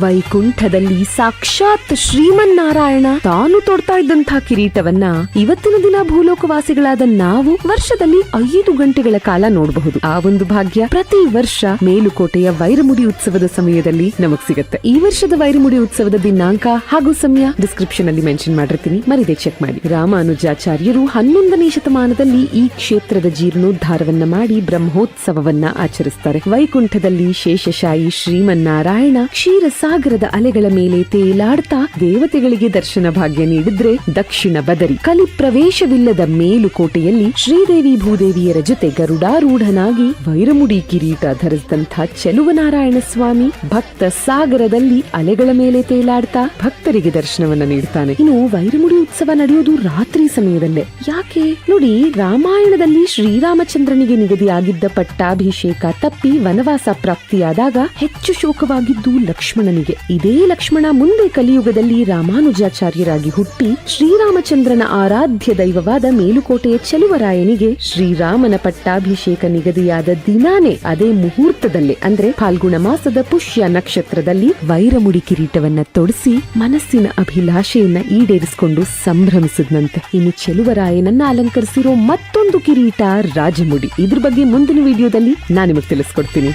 ವೈಕುಂಠದಲ್ಲಿ ಸಾಕ್ಷಾತ್ ಶ್ರೀಮನ್ನಾರಾಯಣ ತಾನು ತೊಡ್ತಾ ಇದ್ದಂತಹ ಕಿರೀಟವನ್ನ ಇವತ್ತಿನ ದಿನ ಭೂಲೋಕವಾಸಿಗಳಾದ ನಾವು ವರ್ಷದಲ್ಲಿ 5 ಗಂಟೆಗಳ ಕಾಲ ನೋಡಬಹುದು. ಆ ಒಂದು ಭಾಗ್ಯ ಪ್ರತಿ ವರ್ಷ ಮೇಲುಕೋಟೆಯ ವೈರಮುಡಿ ಉತ್ಸವದ ಸಮಯದಲ್ಲಿ ನಮಗ್ ಸಿಗುತ್ತೆ. ಈ ವರ್ಷದ ವೈರಮುಡಿ ಉತ್ಸವದ ದಿನಾಂಕ ಹಾಗೂ ಸಮಯ ಡಿಸ್ಕ್ರಿಪ್ಷನ್ ಅಲ್ಲಿ ಮೆನ್ಷನ್ ಮಾಡಿರ್ತೀನಿ, ಮರಿದೆ ಚೆಕ್ ಮಾಡಿ. ರಾಮಾನುಜಾಚಾರ್ಯರು 11ನೇ ಶತಮಾನದಲ್ಲಿ ಈ ಕ್ಷೇತ್ರದ ಜೀರ್ಣೋದ್ಧಾರವನ್ನ ಮಾಡಿ ಬ್ರಹ್ಮೋತ್ಸವವನ್ನ ಆಚರಿಸ್ತಾರೆ. ವೈಕುಂಠದಲ್ಲಿ ಶೇಷಶಾಯಿ ಶ್ರೀಮನ್ನಾರಾಯಣ ಕ್ಷೀರಸಾಗರದ ಅಲೆಗಳ ಮೇಲೆ ತೇಲಾಡ್ತಾ ದೇವತೆಗಳಿಗೆ ದರ್ಶನ ಭಾಗ್ಯ ನೀಡಿದ್ರೆ, ದಕ್ಷಿಣ ಬದರಿ ಕಲಿ ಪ್ರವೇಶವಿಲ್ಲದ ಮೇಲುಕೋಟೆಯಲ್ಲಿ ಶ್ರೀದೇವಿ ಭೂದೇವಿಯರ ಜೊತೆ ಗರುಡಾರೂಢನಾಗಿ ವೈರಮುಡಿ ಕಿರೀಟ ಧರಿಸಿದಂಥ ಚೆಲುವನಾರಾಯಣ ಸ್ವಾಮಿ ಭಕ್ತ ಸಾಗರದಲ್ಲಿ ಅಲೆಗಳ ಮೇಲೆ ತೇಲಾಡ್ತಾ ಭಕ್ತರಿಗೆ ದರ್ಶನವನ್ನ ನೀಡುತ್ತಾನೆ. ಇನ್ನು ವೈರಮುಡಿ ಉತ್ಸವ ನಡೆಯೋದು ರಾತ್ರಿ ಸಮಯದಲ್ಲೇ. ಯಾಕೆ ನೋಡಿ, ರಾಮಾಯಣದಲ್ಲಿ ಶ್ರೀರಾಮಚಂದ್ರನಿಗೆ ನಿಗದಿಯಾಗಿದ್ದ ಪಟ್ಟಾಭಿಷೇಕ ತಪ್ಪಿ ವನವಾಸ ಪ್ರಾಪ್ತಿಯಾದಾಗ ಹೆಚ್ಚು ಶೋಕವಾಗಿದ್ದು ಲಕ್ಷ್ಮಣನಿಗೆ. ಇದೇ ಲಕ್ಷ್ಮಣ ಮುಂದೆ ಕಲಿಯುಗದಲ್ಲಿ ರಾಮಾನುಜಾಚಾರ್ಯರಾಗಿ ಹುಟ್ಟಿ ಶ್ರೀರಾಮಚಂದ್ರನ ಆರಾಧ್ಯ ದೈವವಾದ ಮೇಲುಕೋಟೆಯ ಚೆಲುವರಾಯನಿಗೆ ಶ್ರೀರಾಮನ ಪಟ್ಟಾಭಿಷೇಕ ನಿಗದಿಯಾದ ದಿನಾನೇ ಅದೇ ಮುಹೂರ್ತದಲ್ಲೇ ಅಂದ್ರೆ ಫಾಲ್ಗುಣ ಮಾಸದ ಪುಷ್ಯ ನಕ್ಷತ್ರದಲ್ಲಿ ವೈರಮುಡಿ ಕಿರೀಟವನ್ನ ತೊಡಿಸಿ ಮನಸ್ಸಿನ ಅಭಿಲಾಷೆಯನ್ನ ಈಡೇರಿಸಿಕೊಂಡು ಸಂಭ್ರಮಿಸಿದ್ನಂತೆ. ಇನ್ನು ಚೆಲುವರಾಯನನ್ನ ಅಲಂಕರಿಸಿರೋ ಮತ್ತೊಂದು ಕಿರೀಟ ರಾಜಮುಡಿ. ಇದ್ರ ಬಗ್ಗೆ ಮುಂದಿನ ವಿಡಿಯೋದಲ್ಲಿ ನಾನು ನಿಮಗೆ ತಿಳಿಸ್ಕೊಡ್ತೀನಿ.